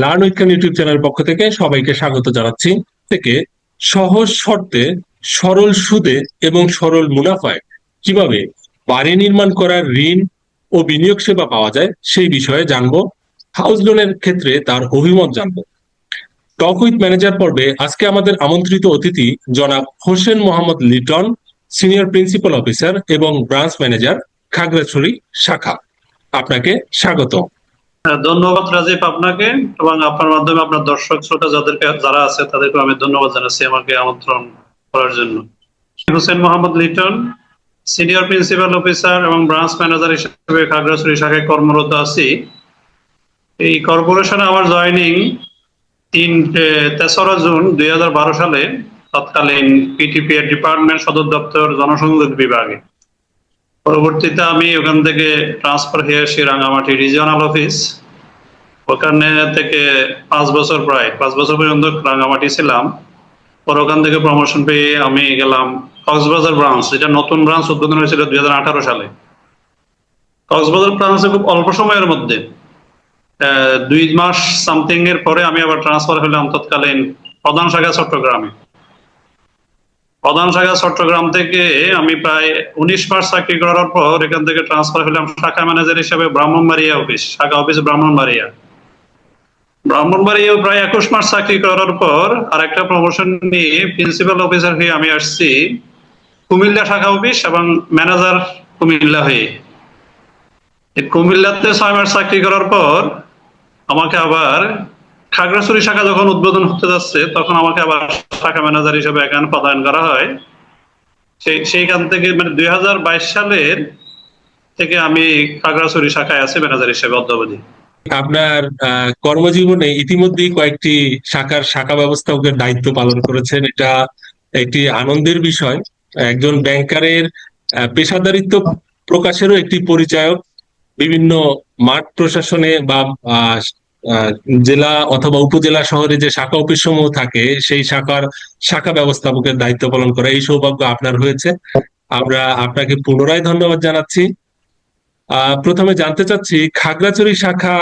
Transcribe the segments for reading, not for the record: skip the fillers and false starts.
Learn with Khan YouTube চ্যানেলের পক্ষ থেকে সবাইকে স্বাগত জানাচ্ছি। থেকে সহজ শর্তে, সরল সুদে এবং সরল মুনাফায় কিভাবে বাড়ি নির্মাণ করার ঋণ ও বিনিয়োগ সেবা পাওয়া যায় সেই বিষয়ে জানবো। হাউস লোনের ক্ষেত্রে তার অভিমত জানবো। টক উইথ ম্যানেজার পর্বে আজকে আমাদের আমন্ত্রিত অতিথি জনাব Hossain Mohammad Liton, senior principal officer এবং ব্রাঞ্চ ম্যানেজার, খাগড়াছড়ি শাখা। আপনাকে স্বাগত। হ্যাঁ, ধন্যবাদ রাজীব আপনাকে এবং আপনার মাধ্যমে আপনার দর্শক শ্রোতা যারা আছে তাদেরকে আমি ধন্যবাদ জানাচ্ছি আমাকে আমন্ত্রণ করার জন্য। Hossain Mohammad Liton, senior principal officer এবং ব্রাঞ্চ ম্যানেজার হিসেবে খাগড়াছড়ি শাখায় কর্মরত আছি। এই কর্পোরেশনে আমার জয়েনিং 3রা জুন 2012 সালে, তৎকালীন পিটিপিএ ডিপার্টমেন্ট সদর দপ্তর জনসংযোগ বিভাগে। পরবর্তীতে আমি ওখান থেকে ট্রান্সফার হয়ে আসি রাঙামাটি রিজিওনাল অফিস। ওখানে থেকে 5 বছর, প্রায় 5 বছর পর্যন্ত রাঙামাটি ছিলাম। পর ওখান থেকে প্রমোশন পেয়ে আমি গেলাম কক্সবাজার ব্রাঞ্চ, যেটা নতুন ব্রাঞ্চ উদ্বোধন হয়েছিল 2018 সালে। কক্সবাজার ব্রাঞ্চে খুব অল্প সময়ের মধ্যে 2 মাস সামথিং এর পরে আমি আবার ট্রান্সফার হলাম তৎকালীন প্রধান শাখা চট্টগ্রামে। প্রধান শাখা চট্টগ্রাম থেকে আমি প্রায় 19 মাস চাকরি করার পর এখান থেকে ট্রান্সফার হলাম শাখা ম্যানেজার হিসেবে ব্রাহ্মণবাড়িয়া অফিস, শাখা অফিস ব্রাহ্মণবাড়িয়া। ব্রাহ্মণবাড়িয়াও প্রায় 21 মাস চাকরি করার পর আর একটা প্রমোশন নিয়ে প্রিন্সিপাল অফিসার হয়ে আমি আসছি কুমিল্লা শাখা অফিস এবং ম্যানেজার কুমিল্লা হয়ে। কুমিল্লাতে 6 মাস চাকরি করার পর আমাকে আবার খাগড়াছড়ি শাখা যখন উদ্বোধন হতে যাচ্ছে তখন আমাকে আবার শাখা ম্যানেজার হিসেবে এখানে পদায়ন করা হয়। সেইখান থেকে মানে 2022 সালের থেকে আমি খাগড়াছড়ি শাখায় আছি ম্যানেজার হিসেবে অদ্যাবধি। আপনার কর্মজীবনে ইতিমধ্যেই কয়েকটি শাখা ব্যবস্থাপকের দায়িত্ব পালন করেছেন, এটা একটি আনন্দের বিষয়। একজন ব্যাংকারের পেশাদারিত্ব প্রকাশেরও একটি পরিচায়ক। বিভিন্ন মাঠ প্রশাসনে বা আহ, আহ, জেলা অথবা উপজেলা শহরে যে শাখা অফিস সমূহ থাকে সেই শাখা ব্যবস্থাপকের দায়িত্ব পালন করা, এই সৌভাগ্য আপনার হয়েছে। আমরা আপনাকে পুনরায় ধন্যবাদ জানাচ্ছি। প্রথমে জানতে চাচ্ছি খাগড়াছড়ি শাখা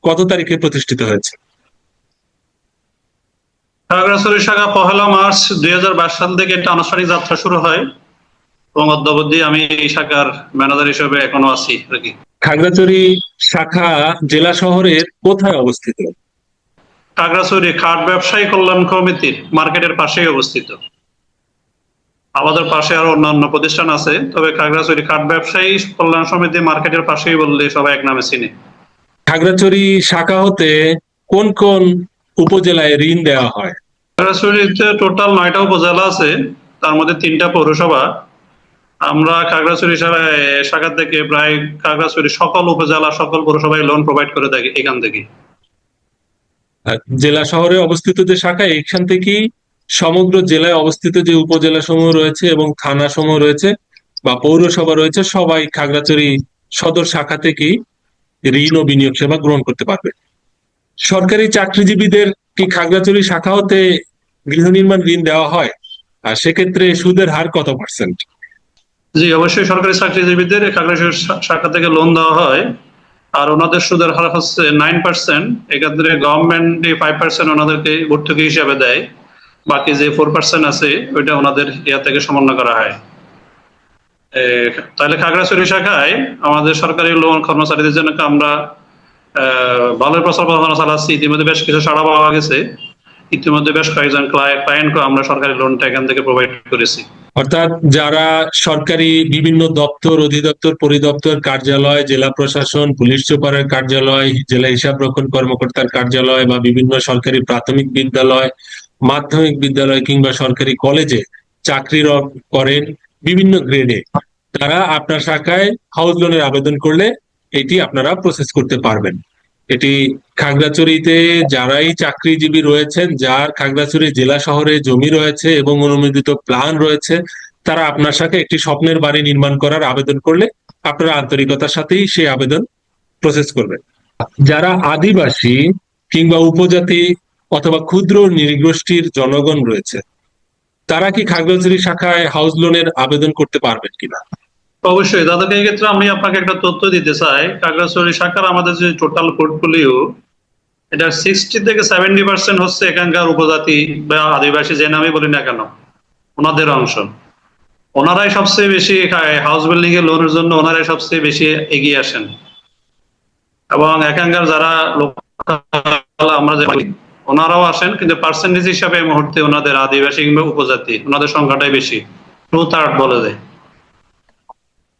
কত তারিখে প্রতিষ্ঠিত হয়েছে? খাগড়াছড়ি শাখা 1 মার্চ 2022 সাল থেকে একটা আনুষ্ঠানিক যাত্রা শুরু হয় এবং অদ্যাবধি আমি এই শাখার ম্যানেজার হিসেবে এখনো আছি আর কি। খাগড়াছড়ি শাখা জেলা শহরের কোথায় অবস্থিত? খাগড়াছড়ি খাট ব্যবসায়ী কল্যাণ কমিটির মার্কেটের পাশেই অবস্থিত। আমাদের পাশে আরো অন্যান্য প্রতিষ্ঠান আছে, তবে খাগড়াছড়ি খাট ব্যবসায়ী কল্যাণ সমিতি মার্কেটের পাশেই বললে সবাই এক নামে চিনে। খাগড়াছড়ি শাখা হতে কোন কোন উপজেলায় ঋণ দেওয়া হয়? খাগড়াছড়িতে টোটাল 9টা উপজেলা আছে, তার মধ্যে 3টা পৌরসভা। আমরা খাগড়াছড়ি শাখা থেকে প্রায় খাগড়াছড়ি সকল উপজেলা সকল পৌরসভায় লোন প্রোভাইড করে থাকি এখান থেকে। জেলা শহরে অবস্থিত যে শাখা, এখান থেকেই সমগ্র জেলায় অবস্থিত যে উপজেলা সমূহ রয়েছে এবং থানা সমূহ রয়েছে বা পৌরসভা রয়েছে, সবাই খাগড়াছড়ি সদর শাখা থেকেই ঋণ ও বিনিয়োগ সেবা গ্রহণ করতে পারবে। সরকারি চাকরিজীবীদের কি খাগড়াছড়ি শাখা হতে গৃহ নির্মাণ ঋণ দেওয়া হয়? আর সেক্ষেত্রে সুদের হার কত পার্সেন্ট? জি, অবশ্যই সরকারি চাকরিজীবীদের খাগড়াছড়ি শাখা থেকে লোন দেওয়া হয়, আর ওনাদের সুদের হার হচ্ছে 9%। এক্ষেত্রে গভর্নমেন্ট 5% ওনাদেরকে ভর্তুকি হিসাবে দেয়, বাকি যে 4% আছে ওইটা ওনাদের ইয়া থেকে সমন্বয় করা হয়। তাহলে খাগড়াছড়ি শাখায় আমাদের সরকারি লোন কর্মচারীদের জন্য আমরা ভালো প্রচারণা চালাচ্ছি। ইতিমধ্যে বেশ কিছু সাড়া পাওয়া গেছে, ইতিমধ্যে বেশ কয়েকজন ক্লায়েন্টকে আমরা সরকারি লোনটা এখান থেকে প্রোভাইড করেছি। অর্থাৎ যারা সরকারি বিভিন্ন দপ্তর, অধিদপ্তর, পরিদপ্তর, কার্যালয়, জেলা প্রশাসন, পুলিশ সুপারের কার্যালয়, জেলা হিসাব রক্ষণ কর্মকর্তার কার্যালয় বা বিভিন্ন সরকারি প্রাথমিক বিদ্যালয়, মাধ্যমিক বিদ্যালয় কিংবা সরকারি কলেজে চাকরি করেন বিভিন্ন গ্রেডে, তারা আপনার শাখায় হাউস লোনের আবেদন করলে এটি আপনারা প্রসেস করতে পারবেন। এটি খাগড়াছড়িতে যারাই চাকরিজীবী রয়েছেন, যার খাগড়াছড়ি জেলা শহরে জমি রয়েছে এবং অনুমোদিত প্ল্যান রয়েছে, তারা আপনার সাথে একটি স্বপ্নের বাড়ি নির্মাণ করার আবেদন করলে আপনারা আন্তরিকতার সাথেই সেই আবেদন প্রসেস করবেন। যারা আদিবাসী কিংবা উপজাতি অথবা ক্ষুদ্র নৃগোষ্ঠীর জনগণ রয়েছে, তারা কি খাগড়াছড়ি শাখায় হাউস লোনের আবেদন করতে পারবেন কিনা? অবশ্যই দাদাকে, এই ক্ষেত্রে আমি আপনাকে একটা তথ্য দিতে চাই। খাগড়াছড়ি শাখার আমাদের যে টোটাল পোর্টফোলিও, এটা 60 থেকে 70% হচ্ছে এখানকার উপজাতি বা আদিবাসী, যে নামে বলি না কেন, ওনাদের অংশ। ওনারাই সবচেয়ে বেশি হাউস বিল্ডিং এর লোনের জন্য ওনারাই সবচেয়ে বেশি এগিয়ে আসেন। এবং এখানকার যারা লোকাল আমরা যে বলি, ওনারাও আসেন, কিন্তু পার্সেন্টেজ হিসাবে এই মুহূর্তে ওনাদের আদিবাসী কিংবা উপজাতি ওনাদের সংখ্যাটাই বেশি, 2/3 বলে যায়।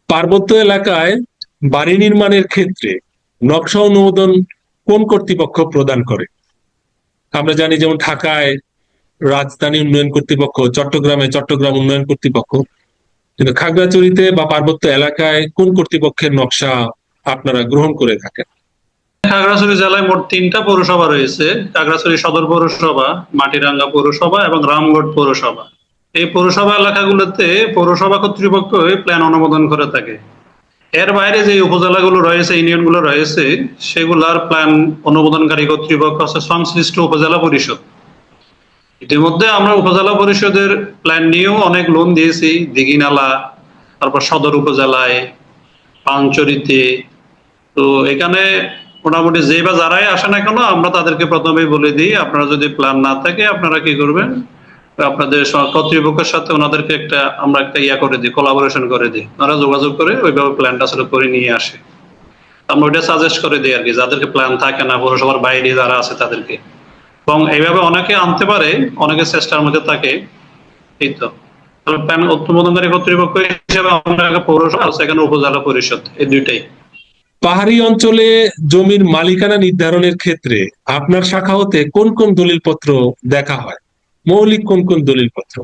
পার্বত্য এলাকায় বাড়ি নির্মাণের ক্ষেত্রে নকশা অনুমোদন কোন কর্তৃপক্ষ প্রদান করে? আমরা জানি যেমন ঢাকায় রাজধানী উন্নয়ন কর্তৃপক্ষ, চট্টগ্রামে চট্টগ্রাম উন্নয়ন কর্তৃপক্ষ, কিন্তু খাগড়াছড়িতে বা পার্বত্য এলাকায় কোন কর্তৃপক্ষের নকশা আপনারা গ্রহণ করে থাকেন? খাগড়াছড়ি জেলায় মোট 3টা পৌরসভা রয়েছে: খাগড়াছড়ি সদর পৌরসভা, মাটিরাঙ্গা পৌরসভা এবং রামগড় পৌরসভা। এই পৌরসভা এলাকাগুলোতে পৌরসভা কর্তৃপক্ষ প্ল্যান অনুমোদন করে থাকে। এর বাইরে যে উপজেলাগুলো রয়েছে, ইউনিয়নগুলো রয়েছে, সেগুলার প্ল্যান অনুমোদনকারী কর্তৃপক্ষ হচ্ছে সংশ্লিষ্ট উপজেলা পরিষদ। ইতিমধ্যে আমরা উপজেলা পরিষদের প্ল্যান নিয়েও অনেক লোন দিয়েছি, দিঘিনালা, তারপর সদর উপজেলায়, পাঞ্চরিতে। তো এখানে মোটামুটি যে বা যারাই আসে না কেন, আমরা তাদেরকে প্রথমেই বলে দিই, আপনারা যদি প্ল্যান না থাকে আপনারা কি করবেন, আপনাদের কর্তৃপক্ষের সাথে ওনাদেরকে আমরা একটা করে দিই, কোলাবোরেশন করে দিই, ওনারা যোগাযোগ করে ওইভাবে প্ল্যানটা আসলে করে নিয়ে আসে। আমরা ওইটা সাজেস্ট করে দিই আর কি, যাদেরকে প্ল্যান থাকে না, পৌরসভার বাইরে যারা আছে তাদেরকে। এবং এইভাবে অনেকে আনতে পারে, অনেকে চেষ্টার মধ্যে থাকে। এই তো প্ল্যান অনুমোদনকারী কর্তৃপক্ষ হিসেবে আমরা পৌরসভা, সেখানে উপজেলা পরিষদ, এই দুইটাই। পাহাড়ি অঞ্চলে জমির মালিকানা নির্ধারণের ক্ষেত্রে আপনার শাখা হতে কোন কোন দলিলপত্র দেখা হয়? মৌলিক কোন কোন দলিলপত্র?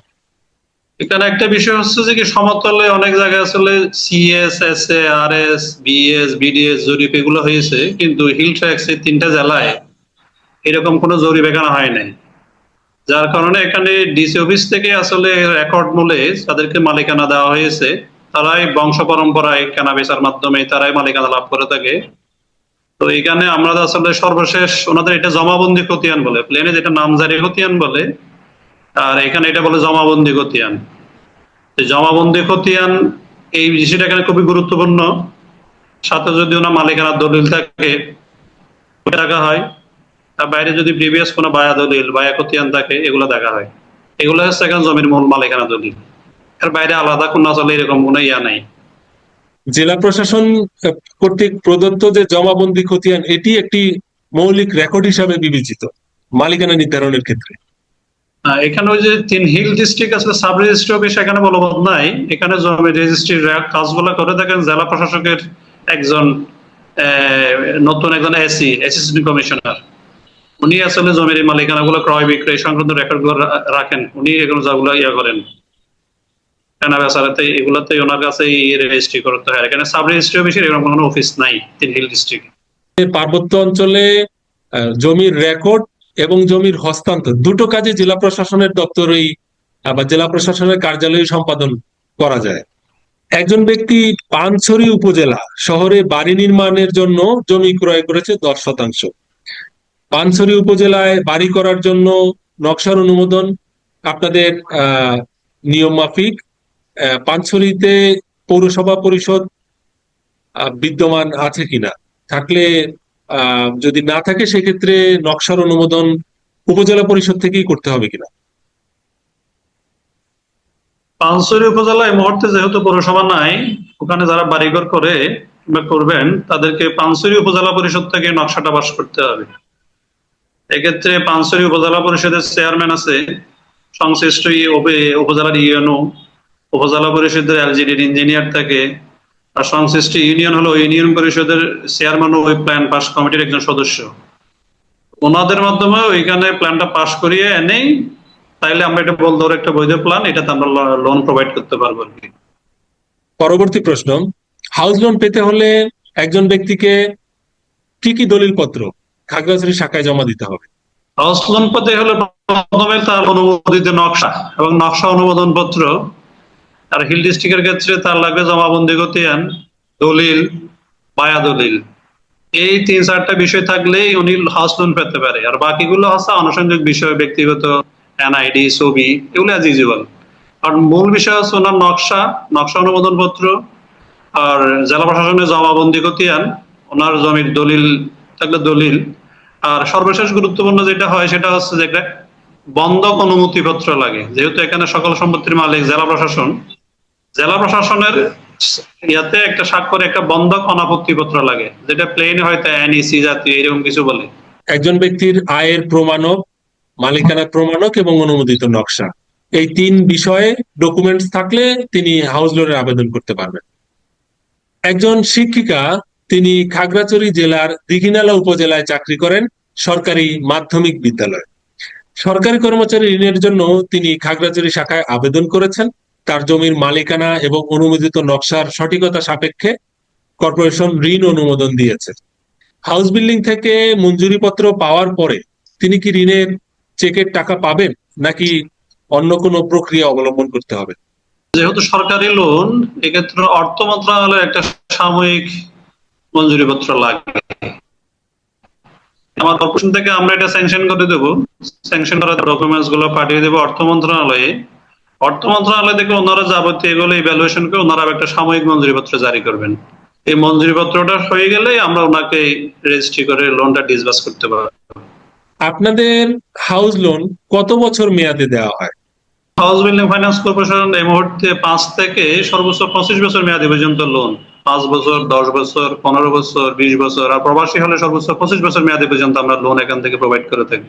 এখানে একটা বিষয় হচ্ছে যে কি, সমতলে অনেক জায়গায় আসলে CS, SA, RS, BS, BDS জরিপ এগুলো হয়েছে, কিন্তু হিল ট্র্যাক্স এই 3টা জেলায় এরকম কোনো জরিপ এখানে হয় নাই। যার কারণে এখানে ডিসি অফিস থেকে আসলে রেকর্ড মূলে তাদেরকে মালিকানা দেওয়া হয়েছে। তারাই বংশ পরম্পরায় কেনা বেচার মাধ্যমে তারাই মালিকানা লাভ করে থাকে। তো এখানে আমরা আসলে সর্বশেষ ওনাদের এটা জমাবন্দি খতিয়ান বলে, প্লেনে যেটা নামজারি খতিয়ান বলে, আর এখানে এটা বলে জমাবন্দি খতিয়ান। জমাবন্দি খতিয়ান এই বিষয়টা এখানে খুবই গুরুত্বপূর্ণ। সাথে যদি ওনার মালিকানার দলিল থাকে দেখা হয়, তার বাইরে যদি প্রিভিয়াস কোনো বায়া দলিল, বায়া খতিয়ান থাকে, এগুলো দেখা হয়। এগুলো হচ্ছে এখানে জমির মূল মালিকানা দলিল। এর বাইরে আলাদা কোনো আসলে এরকম কোনো নাই। জেলা প্রশাসন কর্তৃক প্রদত্ত যে জমাবন্দি খতিয়ান, এটি একটি মৌলিক রেকর্ড হিসাবে বিবেচিত মালিকানা নির্ধারণের ক্ষেত্রে। এখানে ওই যে হিল ডিস্ট্রিক্ট আছে, সাব রেজিস্ট্রি অফিস এখানে বলবৎ নাই। এখানে জমি রেজিস্ট্রির কাজগুলো করে থাকেন জেলা প্রশাসকের একজন নতুন একজন অ্যাসিস্ট্যান্ট কমিশনার। উনি আসলে জমির মালিকানা গুলো ক্রয় বিক্রয় সংক্রান্ত রেকর্ড গুলো রাখেন। উনি এগুলো যেগুলো করেন কেনা বেচারাতে, এগুলোতে ওনার কাছে রেজিস্ট্রি করতে হয়। এখানে সাব রেজিস্ট্রি অফিসের এরকম কোনো অফিস নাই হিল ডিস্ট্রিক্ট। পার্বত্য অঞ্চলে জমির রেকর্ড এবং জমির হস্তান্তর দুটো কাজে জেলা প্রশাসনের দপ্তরেই বা জেলা প্রশাসনের কার্যালয়ে সম্পাদন করা যায়। একজন ব্যক্তি পানছড়ি উপজেলা শহরে বাড়ি নির্মাণের জন্য জমি ক্রয় করেছে 10%। পানছড়ি উপজেলায় বাড়ি করার জন্য নকশার অনুমোদন আপনাদের নিয়ম মাফিক পানছড়িতে পৌরসভা পরিষদ বিদ্যমান আছে কিনা, থাকলে যদি না থাকে সেক্ষেত্রে নকশার অনুমোদন উপজেলা পরিষদ থেকেই করতে হবে কিনা? পানছড়ি উপজেলা এই মুহূর্তে যেহেতু পৌরসভা নাই, ওখানে যারা বাড়িঘর করে বা করবেন তাদেরকে পানছড়ি উপজেলা পরিষদ থেকে নকশাটা পাস করতে হবে। এক্ষেত্রে পানছড়ি উপজেলা পরিষদের চেয়ারম্যান আছে, সংশ্লিষ্ট উপজেলার ইউএনও, উপজেলা পরিষদের এলজিডির ইঞ্জিনিয়ার থাকে, আর সংশ্লিষ্ট ইউনিয়ন হলো ইউনিয়ন পরিষদের চেয়ারম্যান ও ওই প্ল্যান পাস কমিটির একজন সদস্য। ওনাদের মাধ্যমে ওইখানে প্ল্যানটা পাস করিয়ে এনেই তাইলে আমরা এটা বলতে পারবো একটা বৈধ প্ল্যান, এটাতে আমরা লোন প্রোভাইড করতে পারবো আর কি। পরবর্তী প্রশ্ন, হাউস লোন পেতে হলে একজন ব্যক্তিকে কি কি দলিলপত্র খাগড়াছড়ি শাখায় জমা দিতে হবে? হাউস লোন পেতে হলে প্রথমে তার অনুমোদিত নকশা এবং নকশা অনুমোদন পত্র, আর হিল ডিস্ট্রিক্টের ক্ষেত্রে তার লাগবে জমাবন্দি খতিয়ান, দলিল, বায়া দলিল। এই 3-4টা বিষয় থাকলেই উনি হাউস লোন পেতে পারে। আর বাকিগুলো হচ্ছে আনুষঙ্গিক বিষয়, ব্যক্তিগত এনআইডি, ছবি, এগুলো অ্যাজ ইউজুয়াল। আর মূল বিষয় হচ্ছে ওনার নকশা, নকশা অনুমোদন পত্র, আর জেলা প্রশাসনের জমাবন্দি খতিয়ান, ওনার জমির দলিল থাকলে দলিল, আর সর্বশেষ গুরুত্বপূর্ণ যেটা হয় সেটা হচ্ছে যে একটা বন্ধক অনুমতিপত্র লাগে। যেহেতু এখানে সকল সম্পত্তির মালিক জেলা প্রশাসন, জেলা প্রশাসনের ইয়াতে একটা স্বাক্ষরে একটা বন্ধক অনাপত্তিপত্র লাগে, যেটা প্লেন হয়তো এনইসি জাতীয় এরকম কিছু বলে। একজন ব্যক্তির আয়ের প্রমাণক, মালিকানা প্রমাণক এবং অনুমোদিত নকশা, এই তিন বিষয়ে ডকুমেন্টস থাকলে তিনি হাউস লোনের আবেদন করতে পারবেন। একজন শিক্ষিকা, তিনি খাগড়াছড়ি জেলার দীঘিনালা উপজেলায় চাকরি করেন সরকারি মাধ্যমিক বিদ্যালয়ে। সরকারি কর্মচারী ঋণের জন্য তিনি খাগড়াছড়ি শাখায় আবেদন করেছেন। তার জমির মালিকানা এবং অনুমোদিত নকশার সঠিকতা সাপেক্ষে কর্পোরেশন ঋণ অনুমোদন দিয়েছে। হাউস বিল্ডিং থেকে মঞ্জুরিপত্র পাওয়ার পরে তিনি কি ঋণের চেকের টাকা পাবেন, নাকি অন্য কোনো প্রক্রিয়া অবলম্বন করতে হবে? যেহেতু সরকারি লোন, এক্ষেত্রে অর্থ মন্ত্রণালয়ের একটা সাময়িক মঞ্জুরিপত্র লাগে। আমার কর্পোরেশন থেকে আমরা এটা স্যাংশন করে দেবো, স্যাংশন করার ডকুমেন্টস গুলো পাঠিয়ে দেবো অর্থ মন্ত্রণালয়ে। অর্থ মন্ত্রণালয় থেকে ওনারা যাবতীয় এগুলো ইভ্যালুয়েশন করে ওনারা একটা সাময়িক মঞ্জুরিপত্র জারি করবেন। এই মঞ্জুরিপত্রটা হয়ে গেলে আমরা ওনাকে রেজিস্ট্রি করে লোনটা ডিসবার্স করতে পারবো। আপনাদের হাউস লোন কত বছর মেয়াদে দেওয়া হয়? হাউস বিল্ডিং ফাইন্যান্স কর্পোরেশন এই মুহূর্তে 5 থেকে সর্বোচ্চ 25 বছর মেয়াদী পর্যন্ত লোন, 5 বছর, 10 বছর, 15 বছর, 20 বছর, আর প্রবাসী হলে সর্বোচ্চ 25 বছর মেয়াদী পর্যন্ত আমরা লোন এখান থেকে প্রোভাইড করে থাকি।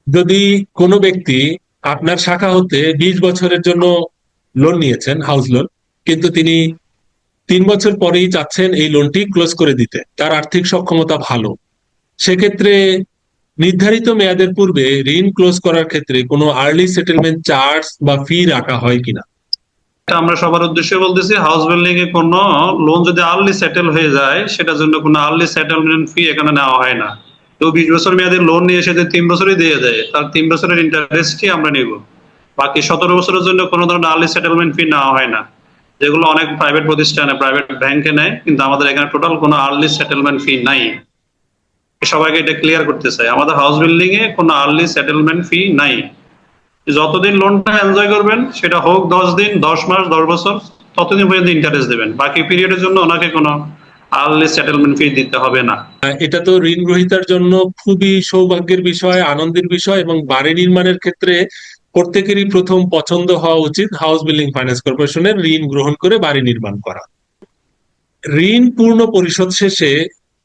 যদি কোনো ব্যক্তি আপনার শাখা হতে 20 বছরের জন্য লোন নিয়েছেন, হাউস লোন, কিন্তু তিনি 3 বছর পরেই চাচ্ছেন এই লোনটি ক্লোজ করে দিতে, তার আর্থিক সক্ষমতা ভালো, সেক্ষেত্রে নির্ধারিত মেয়াদের পূর্বে ঋণ ক্লোজ করার ক্ষেত্রে কোনো আর্লি সেটেলমেন্ট চার্জ বা ফি রাখা হয় কিনা? এটা আমরা সবার উদ্দেশ্যে বলতেছি, হাউস বিল্ডিং এ কোনো লোন যদি আর্লি সেটেল হয়ে যায় সেটার জন্য কোনো আর্লি সেটেলমেন্ট ফি এখানে নেওয়া হয় না। কেউ 20 বছর মেয়াদী লোন নিয়ে এসে 3 বছরই দিয়ে দেয়, তার 3 বছরের ইন্টারেস্টই আমরা নিব। বাকি 17 বছরের জন্য কোনো ধরনের আর্লি সেটেলমেন্ট ফি নেওয়া হয় না, যেগুলো অনেক প্রাইভেট প্রতিষ্ঠানে, প্রাইভেট ব্যাংকে নেয়, কিন্তু আমাদের এখানে টোটাল কোনো আর্লি সেটেলমেন্ট ফি নাই। সবাইকে এটা ক্লিয়ার করতে চাই, আমাদের হাউস বিল্ডিং এ কোনো আর্লি সেটেলমেন্ট ফি নাই। যতদিন লোনটা এনজয় করবেন, সেটা হোক 10 দিন, 10 মাস, 10 বছর, ততদিন পর্যন্ত ইন্টারেস্ট দেবেন। বাকি পিরিয়ডের জন্য ওনাকে কোনো আর্লি সেটেলমেন্ট ফি দিতে হবে না। এটা তো ঋণ গ্রহীতার জন্য খুবই সৌভাগ্যের বিষয়, আনন্দের বিষয়, এবং বাড়ি নির্মাণের ক্ষেত্রে প্রত্যেকেরই প্রথম পছন্দ হওয়া উচিত হাউস বিল্ডিং ফাইন্যান্স কর্পোরেশনের ঋণ গ্রহণ করে বাড়ি নির্মাণ করা। ঋণ পূর্ণ পরিশোধ শেষে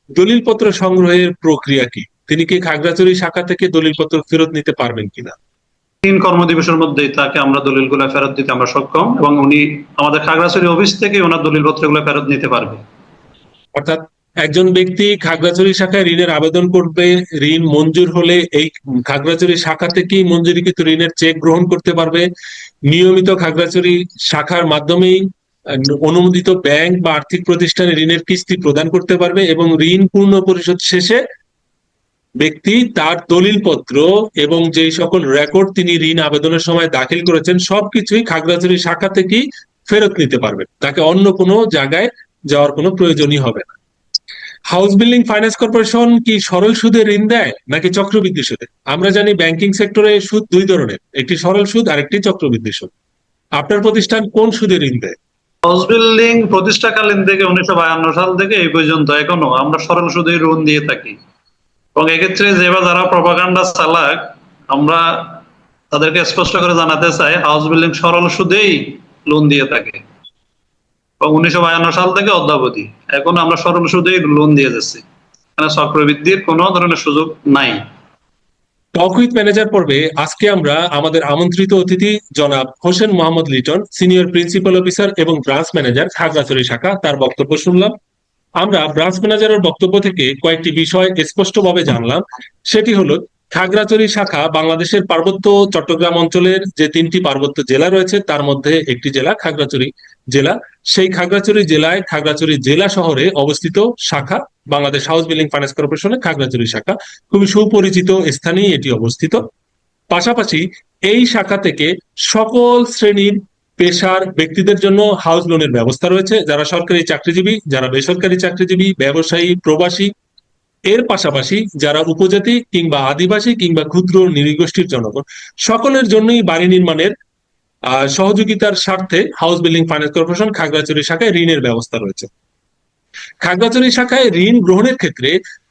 দলিলপত্র সংগ্রহের প্রক্রিয়া কি? তিনি কি খাগড়াছড়ি শাখা থেকে দলিলপত্র ফেরত নিতে পারবেন কিনা? 3 কর্মদিবসের মধ্যেই তাকে আমরা দলিলগুলো ফেরত দিতে আমরা সক্ষম, এবং উনি আমাদের খাগড়াছড়ি অফিস থেকে ওনার দলিলপত্রগুলো ফেরত নিতে পারবে। অর্থাৎ একজন ব্যক্তি খাগড়াছড়ি শাখায় ঋণের আবেদন করবে, ঋণ মঞ্জুর হলে এই খাগড়াছড়ি শাখা থেকেই মঞ্জুরিকৃত ঋণের চেক গ্রহণ করতে পারবে। নিয়মিত খাগড়াছড়ি শাখার মাধ্যমেই অনুমোদিত ব্যাংক বা আর্থিক প্রতিষ্ঠানে ঋণের কিস্তি প্রদান করতে পারবে, এবং ঋণ পূর্ণ পরিশোধ শেষে ব্যক্তি তার দলিলপত্র এবং যেই সকল রেকর্ড তিনি ঋণ আবেদনের সময় দাখিল করেছেন সবকিছুই খাগড়াছড়ি শাখা থেকেই ফেরত নিতে পারবেন, তাকে অন্য কোনো জায়গায় যাওয়ার কোনো প্রয়োজনই হবে না। হাউস বিল্ডিং ফাইন্যান্স কর্পোরেশন কি সরল সুদে ঋণ দেয় নাকি চক্রবৃদ্ধি সুদে? আমরা জানি ব্যাংকিং সেক্টরে সুদ দুই ধরনের, একটি সরল সুদ আর একটি চক্রবৃদ্ধি সুদ। আপনার প্রতিষ্ঠান কোন সুদে ঋণ দেয়? হাউস বিল্ডিং প্রতিষ্ঠাকালীন থেকে 1952 সাল থেকে এই পর্যন্ত এখনো আমরা সরল সুদে ঋণ দিয়ে থাকি, এবং এক্ষেত্রে যারা প্রপাগান্ডা চালাক, আমরা তাদেরকে স্পষ্ট করে জানাতে চাই হাউস বিল্ডিং সরল সুদেই লোন দিয়ে থাকে, এবং 1952 সাল থেকে অদ্যাবধি এখন আমরা সরল সুদেই লোন দিয়ে যাচ্ছি, মানে চক্রবৃদ্ধির কোনো ধরনের সুযোগ নাই। টক উইথ ম্যানেজার পর্বে আজকে আমরা আমাদের আমন্ত্রিত অতিথি জনাব Hossain Mohammad Liton, senior principal officer এবং ব্রাঞ্চ ম্যানেজার, খাগড়াছড়ি শাখা, তার বক্তব্য শুনলাম। আমরা ব্রাঞ্চ ম্যানেজারের বক্তব্য থেকে কয়েকটি বিষয় স্পষ্টভাবে জানলাম। সেটি হলো, খাগড়াছড়ি শাখা বাংলাদেশের পার্বত্য চট্টগ্রাম অঞ্চলের যে 3টি পার্বত্য জেলা রয়েছে তার মধ্যে একটি জেলা খাগড়াছড়ি জেলা। সেই খাগড়াছড়ি জেলায় খাগড়াছড়ি জেলা শহরে অবস্থিত শাখা বাংলাদেশ হাউস বিল্ডিং ফাইন্যান্স কর্পোরেশনের খাগড়াছড়ি শাখা, খুবই সুপরিচিত স্থানেই এটি অবস্থিত। পাশাপাশি এই শাখা থেকে সকল শ্রেণীর পেশার ব্যক্তিদের জন্য হাউস লোনের ব্যবস্থা রয়েছে, যারা সরকারি চাকরিজীবী, যারা বেসরকারি চাকরিজীবী, ব্যবসায়ী, প্রবাসী, এর পাশাপাশি যারা উপজাতি কিংবা আদিবাসী কিংবা ক্ষুদ্র নৃগোষ্ঠীর জনগণ, সকলের জন্যই বাড়ি নির্মাণের সহযোগিতার স্বার্থে house building finance corporation Khagrachari শাখায় ঋণের ব্যবস্থা রয়েছে। খাগড়াছড়ি শাখায় ঋণ গ্রহণের ক্ষেত্রে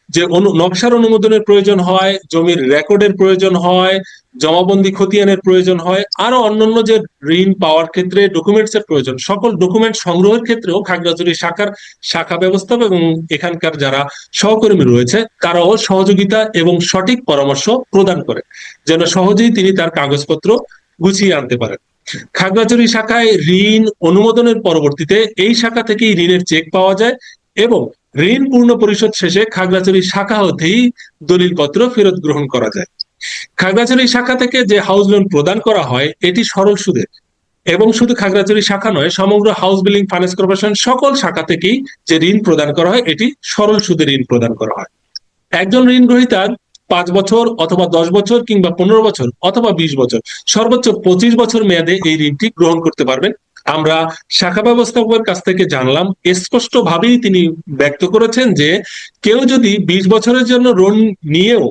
যে নকশার অনুমোদনের প্রয়োজন হয়, জমির রেকর্ডের প্রয়োজন হয়, জমাবন্দি খতিয়ানের প্রয়োজন হয়, আরো অন্যান্য যে ঋণ পাওয়ার ক্ষেত্রে ডকুমেন্টস এর প্রয়োজন, সকল ডকুমেন্ট সংগ্রহের ক্ষেত্রেও খাগড়াছড়ি শাখার শাখা ব্যবস্থাপক এবং এখানকার যারা সহকর্মী রয়েছে তারাও সহযোগিতা এবং সঠিক পরামর্শ প্রদান করে, যেন সহজেই তিনি তার কাগজপত্র গুছিয়ে আনতে পারেন। খাগড়াছড়ি শাখায় ঋণ অনুমোদনের পরবর্তীতে এই শাখা থেকেই ঋণের চেক পাওয়া যায় এবং ঋণ পূর্ণ পরিশোধ শেষে খাগড়াছড়ি শাখা হতেই দলিলপত্র ফেরত গ্রহণ করা যায়। খাগড়াছড়ি শাখা থেকে যে হাউস লোন প্রদান করা হয় এটি সরল সুদের, এবং শুধু খাগড়াছড়ি শাখা নয়, সমগ্র হাউস বিল্ডিং ফাইন্যান্স কর্পোরেশন সকল শাখা থেকেই যে ঋণ প্রদান করা হয় এটি সরল সুদে ঋণ প্রদান করা হয়। একজন ঋণ গ্রহীতার 5 বছর অথবা 10 বছর কিংবা 15 বছর অথবা 20 বছর, সর্বোচ্চ 25 বছর মেয়াদে এই ঋণটি গ্রহণ করতে পারবেন। আমরা শাখা ব্যবস্থাপকের কাছ থেকে জানলাম, স্পষ্ট ভাবেই তিনি ব্যক্ত করেছেন যে কেউ যদি 20 বছরের জন্য ঋণ নিয়েও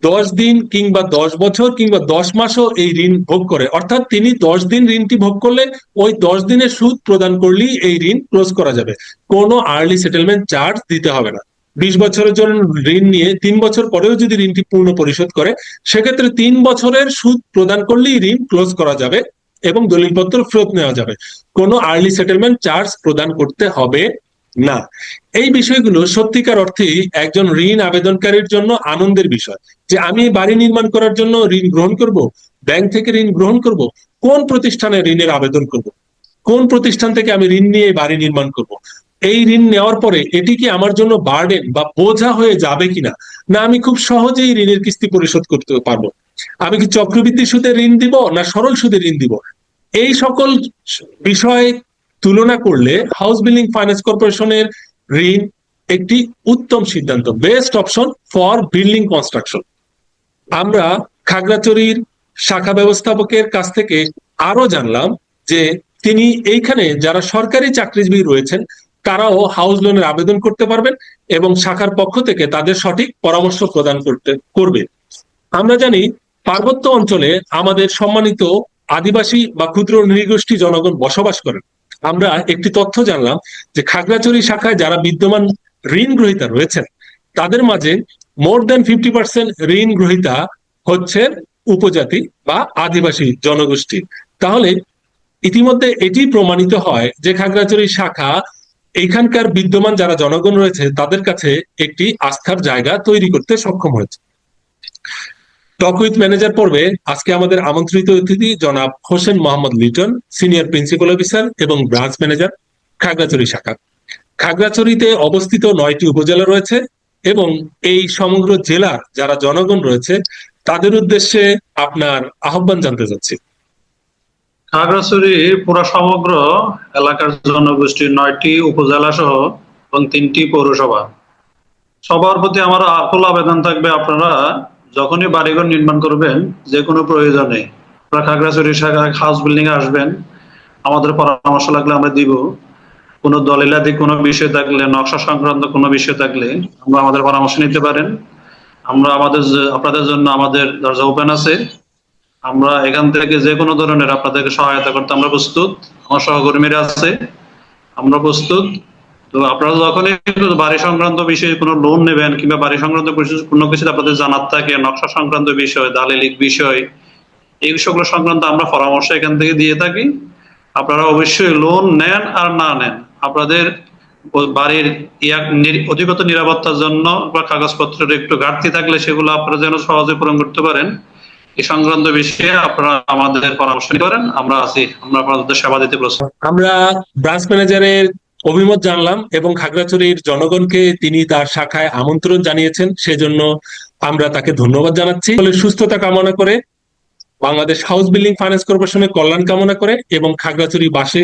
10 দিন কিংবা 10 বছর কিংবা 10 মাসও এই ঋণ ভোগ করে, অর্থাৎ তিনি 10 দিন ঋণটি ভোগ করলে ওই 10 দিনের সুদ প্রদান করলেই এই ঋণ ক্লোজ করা যাবে, কোনো আর্লি সেটেলমেন্ট চার্জ দিতে হবে না। 20 বছরের জন্য ঋণ নিয়ে 3 বছর পরেও যদি ঋণটি পূর্ণ পরিশোধ করে, সেক্ষেত্রে 3 বছরের সুদ প্রদান করলেই ঋণ ক্লোজ করা যাবে এবং দলিলপত্র ফেরত নেওয়া যাবে, কোনো আর্লি সেটেলমেন্ট চার্জ প্রদান করতে হবে না। এই বিষয়গুলো সত্যিকার অর্থেই একজন ঋণ আবেদনকারীর জন্য আনন্দের বিষয়, যে আমি বাড়ি নির্মাণ করার জন্য ঋণ গ্রহণ করব, ব্যাংক থেকে ঋণ গ্রহণ করব, কোন প্রতিষ্ঠানে ঋণের আবেদন করব, কোন প্রতিষ্ঠান থেকে আমি ঋণ নিয়ে বাড়ি নির্মাণ করব, এই ঋণ নেওয়ার পরে এটি কি আমার জন্য বার্ডেন বা বোঝা হয়ে যাবে কিনা, না আমি খুব সহজেই ঋণের কিস্তি পরিশোধ করতে পারবো, আমি কি চক্রবৃদ্ধি সুদে ঋণ দিব না সরল সুদে ঋণ দিব, এই সকল বিষয় তুলনা করলে হাউস বিল্ডিং ফাইন্যান্স কর্পোরেশনের ঋণ একটি উত্তম সিদ্ধান্ত, best option for building construction. আমরা খাগড়াছড়ির শাখা ব্যবস্থাপকের কাছ থেকে আরো জানলাম যে তিনি এইখানে যারা সরকারি চাকরিজীবী রয়েছেন তারাও হাউস লোনের আবেদন করতে পারবেন এবং শাখার পক্ষ থেকে তাদের সঠিক পরামর্শ প্রদান করবে। আমরা জানি পার্বত্য অঞ্চলে আমাদের সম্মানিত আদিবাসী বা ক্ষুদ্র নৃগোষ্ঠী জনগণ বসবাস করেন। আমরা একটি তথ্য জানলাম যে খাগড়াছড়ি শাখায় যারা বিদ্যমান ঋণ গ্রহীতা রয়েছেন তাদের মাঝে মোর দেন 50% ঋণ গ্রহীতা হচ্ছে উপজাতি বা আদিবাসী জনগোষ্ঠী। তাহলে ইতিমধ্যে এটি প্রমাণিত হয় যে খাগড়াছড়ি শাখা এইখানকার বিদ্যমান যারা জনগণ রয়েছে তাদের কাছে একটি আস্থার জায়গা তৈরি করতে সক্ষম হয়েছে। টক উইথ ম্যানেজার পর্বে আজকে আমাদের আমন্ত্রিত অতিথি জনাব Hossain Mohammad Liton, senior principal officer এবং ব্রাঞ্চ ম্যানেজার, খাগড়াছড়ি শাখা। খাগড়াছড়িতে অবস্থিত 9টি উপজেলা রয়েছে এবং এই সমগ্র জেলার যারা জনগণ রয়েছে তাদের উদ্দেশ্যে আপনার আহ্বান জানতে চাচ্ছি। খাগড়াছড়ি পুরো সমগ্র এলাকার জনগোষ্ঠীর 9টি উপজেলা সহ এবং 3টি পৌরসভা, সবার প্রতি আমার আকুল আবেদন থাকবে, আপনারা যখনই বাড়িঘর নির্মাণ করবেন যে কোনো প্রয়োজনে আপনারা খাগড়াছড়ি শাখায় হাউস বিল্ডিং এ আসবেন, আমাদের পরামর্শ লাগলে আমরা দিব। কোনো দলিলাদি কোনো বিষয় থাকলে, নকশা সংক্রান্ত কোনো বিষয় থাকলে আমরা আমাদের পরামর্শ নিতে পারেন। আমরা আপনাদের জন্য আমাদের দরজা ওপেন আছে। আমরা এখান থেকে যে কোনো ধরনের আপনাদেরকে সহায়তা করতে আমরা প্রস্তুত, আমার সহকর্মীরা আছে, আমরা প্রস্তুত। তো আপনারা যখনই বাড়ি সংক্রান্ত বিষয়ে কোনো লোন নেবেন কিংবা বাড়ি সংক্রান্ত কোনো কিছু আপনাদের জানার থাকে, নকশা সংক্রান্ত বিষয়, দালিলিক বিষয়, এই বিষয়গুলো সংক্রান্ত আমরা পরামর্শ এখান থেকে দিয়ে থাকি। আপনারা অবশ্যই লোন নেন আর না নেন, আপনাদের বাড়ির অধিকতর নিরাপত্তার জন্য বা কাগজপত্রের একটু ঘাটতি থাকলে সেগুলো আপনারা যেন সহজে পূরণ করতে পারেন, এই সংক্রান্ত বিষয়ে আপনারা আমাদের পরামর্শ নিতে পারেন। আমরা আছি, আমরা আপনাদের সেবা দিতে প্রস্তুত। আমরা ব্রাঞ্চ ম্যানেজারের অভিমত জানলাম এবং খাগড়াছড়ির জনগণকে তিনি তার শাখায় আমন্ত্রণ জানিয়েছেন, সেজন্য আমরা তাকে ধন্যবাদ জানাচ্ছি। সুস্থতা কামনা করে, বাংলাদেশ হাউস বিল্ডিং ফাইন্যান্স কর্পোরেশনের কল্যাণ কামনা করে এবং খাগড়াছড়ি বাসী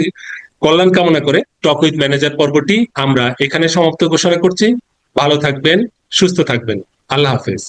কল্যাণ কামনা করে টক উইথ ম্যানেজার পর্বটি আমরা এখানে সমাপ্ত ঘোষণা করছি। ভালো থাকবেন, সুস্থ থাকবেন, আল্লাহ হাফেজ।